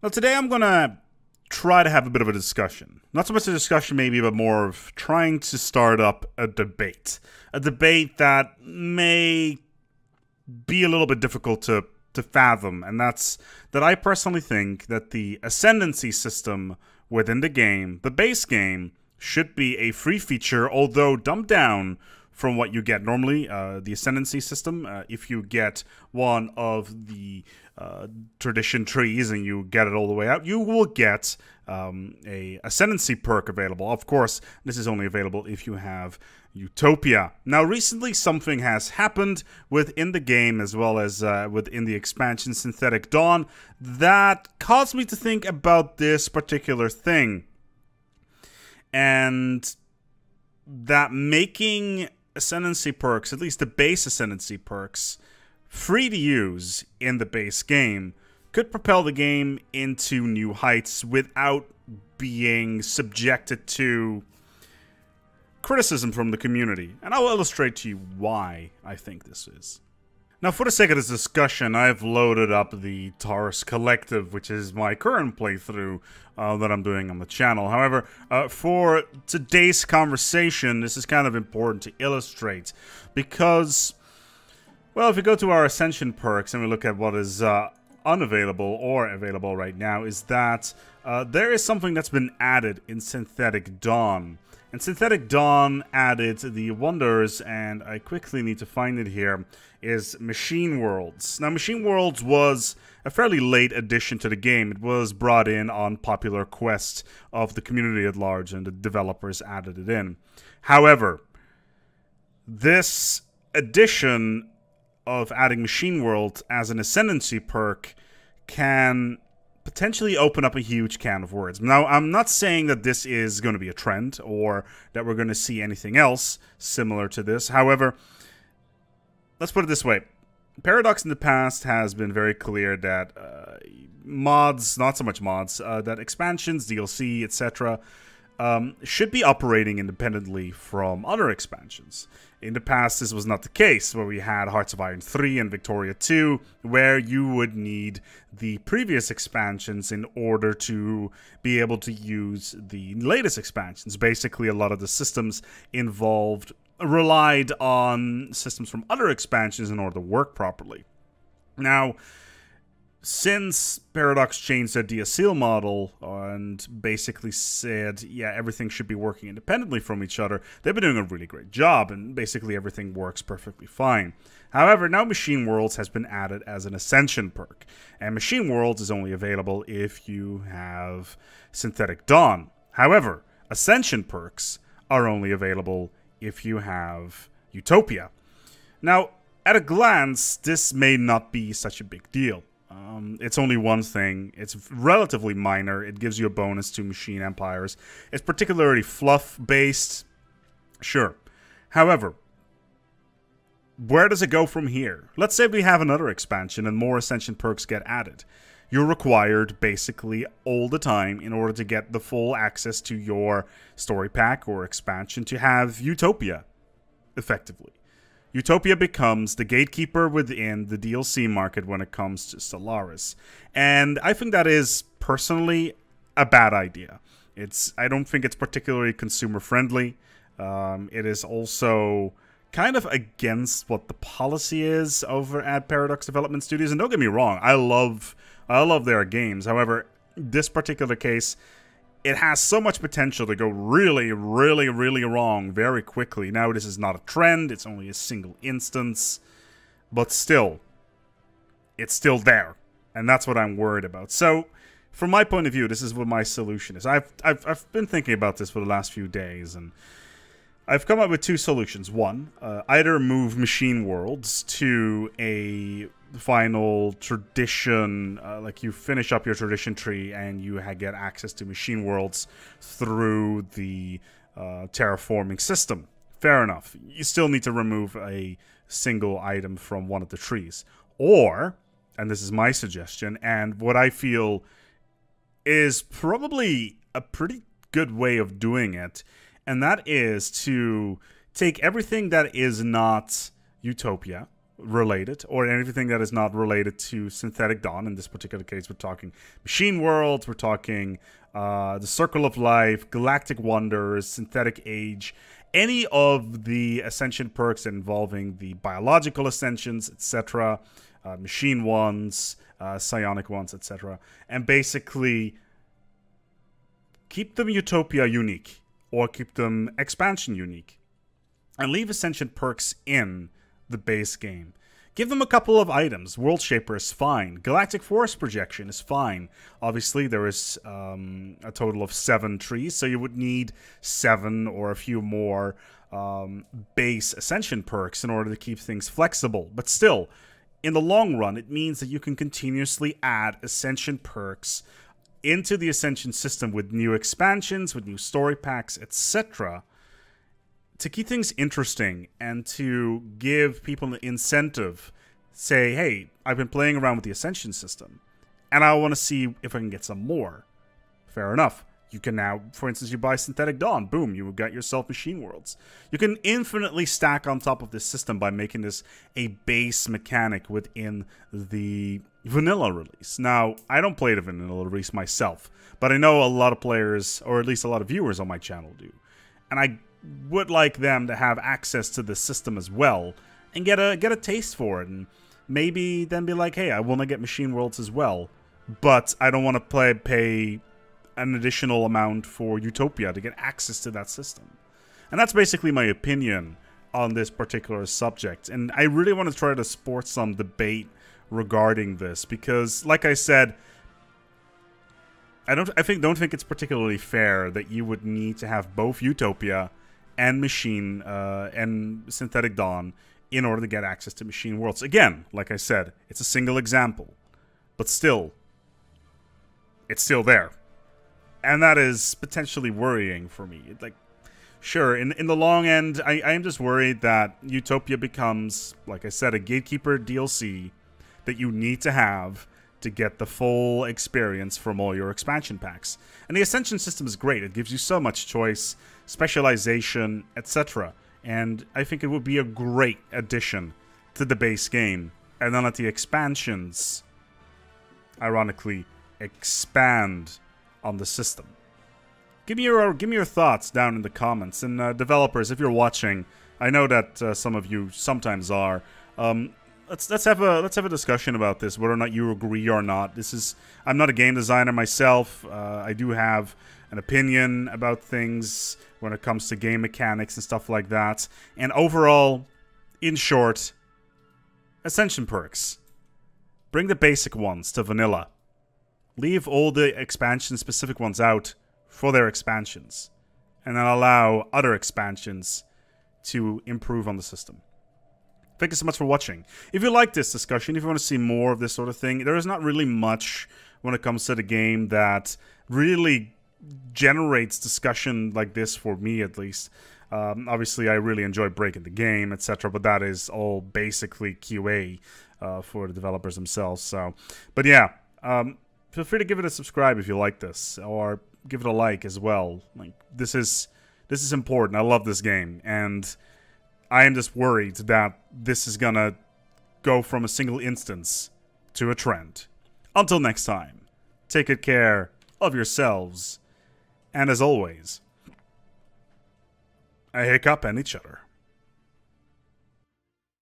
Now today I'm gonna try to have a bit of a discussion. Not so much a discussion maybe, but more of trying to start up a debate. A debate that may be a little bit difficult to fathom, and that's that I personally think that the Ascendancy system within the game, the base game, should be a free feature, although dumbed down from what you get normally. The Ascendancy system, if you get one of the tradition trees and you get it all the way out, you will get a Ascendancy perk available. Of course, this is only available if you have Utopia. Now, recently something has happened within the game as well as within the expansion Synthetic Dawn that caused me to think about this particular thing. And that making Ascendancy perks, at least the base Ascendancy perks, free to use in the base game could propel the game into new heights without being subjected to criticism from the community. And I'll illustrate to you why I think this is. Now, for the sake of this discussion, I've loaded up the Taurus Collective, which is my current playthrough that I'm doing on the channel. However, for today's conversation, this is kind of important to illustrate because, well, if we go to our Ascension perks and we look at what is unavailable or available right now, is that there is something that's been added in Synthetic Dawn. And Synthetic Dawn added the wonders, and I quickly need to find it here, is Machine Worlds. Now, Machine Worlds was a fairly late addition to the game. It was brought in on popular quest of the community at large, and the developers added it in. However, this addition of adding Machine Worlds as an Ascendancy perk can potentially open up a huge can of worms. Now, I'm not saying that this is going to be a trend or that we're going to see anything else similar to this. However, let's put it this way. Paradox in the past has been very clear that mods, not so much mods, that expansions, DLC, etc., should be operating independently from other expansions. In the past, this was not the case, where we had Hearts of Iron 3 and Victoria 2, where you would need the previous expansions in order to be able to use the latest expansions. Basically, a lot of the systems involved relied on systems from other expansions in order to work properly. Now, since Paradox changed their DSL model and basically said, yeah, everything should be working independently from each other, they've been doing a really great job, and basically everything works perfectly fine. However, now Machine Worlds has been added as an Ascension perk, and Machine Worlds is only available if you have Synthetic Dawn. However, Ascension perks are only available if you have Utopia. Now, at a glance, this may not be such a big deal. It's only one thing. It's relatively minor. It gives you a bonus to Machine Empires. It's particularly fluff-based. Sure. However, where does it go from here? Let's say we have another expansion and more Ascension perks get added. You're required basically all the time in order to get the full access to your story pack or expansion to have Utopia, effectively. Utopia becomes the gatekeeper within the DLC market when it comes to Stellaris. And I think that is, personally, a bad idea. I don't think it's particularly consumer-friendly. It is also kind of against what the policy is over at Paradox Development Studios. And don't get me wrong, I love their games. However, this particular case, it has so much potential to go really, really, really wrong very quickly. Now, this is not a trend. It's only a single instance. But still, it's still there. And that's what I'm worried about. So, from my point of view, this is what my solution is. I've been thinking about this for the last few days, and I've come up with two solutions. One, either move Machine Worlds to a final tradition, like you finish up your tradition tree and you get access to Machine Worlds through the terraforming system. Fair enough. You still need to remove a single item from one of the trees. Or, and this is my suggestion, and what I feel is probably a pretty good way of doing it, and that is to take everything that is not Utopia, related, or anything that is not related to Synthetic Dawn. In this particular case, we're talking Machine Worlds, we're talking the Circle of Life, Galactic Wonders, Synthetic Age, any of the Ascension perks involving the biological ascensions, etc., machine ones, psionic ones, etc., and basically keep them Utopia unique, or keep them expansion unique, and leave Ascension perks in the base game. Give them a couple of items. World Shaper is fine. Galactic Force Projection is fine. Obviously, there is a total of 7 trees, so you would need 7 or a few more base Ascension perks in order to keep things flexible. But still, in the long run, it means that you can continuously add Ascension perks into the Ascension system with new expansions, with new story packs, etc., to keep things interesting and to give people an incentive. Say, hey, I've been playing around with the Ascension system, and I want to see if I can get some more. Fair enough. You can now, for instance, you buy Synthetic Dawn. Boom, you got yourself Machine Worlds. You can infinitely stack on top of this system by making this a base mechanic within the vanilla release. Now, I don't play the vanilla release myself, but I know a lot of players, or at least a lot of viewers on my channel do. And I would like them to have access to the system as well and get a taste for it, and maybe then be like, hey, I want to get Machine Worlds as well, but I don't want to pay an additional amount for Utopia to get access to that system. And that's basically my opinion on this particular subject, and I really want to try to sport some debate regarding this, because like I said, I don't think it's particularly fair that you would need to have both Utopia and Machine and Synthetic Dawn in order to get access to Machine Worlds. Again, like I said, it's a single example, but still, it's still there, and that is potentially worrying for me. Like, sure, in the long end, I am just worried that Utopia becomes, like I said, a gatekeeper DLC that you need to have to get the full experience from all your expansion packs. And the Ascension system is great. It gives you so much choice, specialization, etc. And I think it would be a great addition to the base game. And then let the expansions, ironically, expand on the system. Give me your thoughts down in the comments. And developers, if you're watching, I know that some of you sometimes are. Let's have a discussion about this, whether or not you agree or not. I'm not a game designer myself. I do have an opinion about things when it comes to game mechanics and stuff like that. And overall, in short, Ascension perks. Bring the basic ones to vanilla. Leave all the expansion-specific ones out for their expansions. And then allow other expansions to improve on the system. Thank you so much for watching. If you like this discussion, if you want to see more of this sort of thing, there is not really much when it comes to the game that really generates discussion like this, for me at least. Obviously, I really enjoy breaking the game, etc., but that is all basically QA for the developers themselves. So, but yeah, feel free to give it a subscribe if you like this, or give it a like as well. Like, this is important. I love this game, and I am just worried that this is gonna go from a single instance to a trend. Until next time, take good care of yourselves, and as always, I hiccup and each other.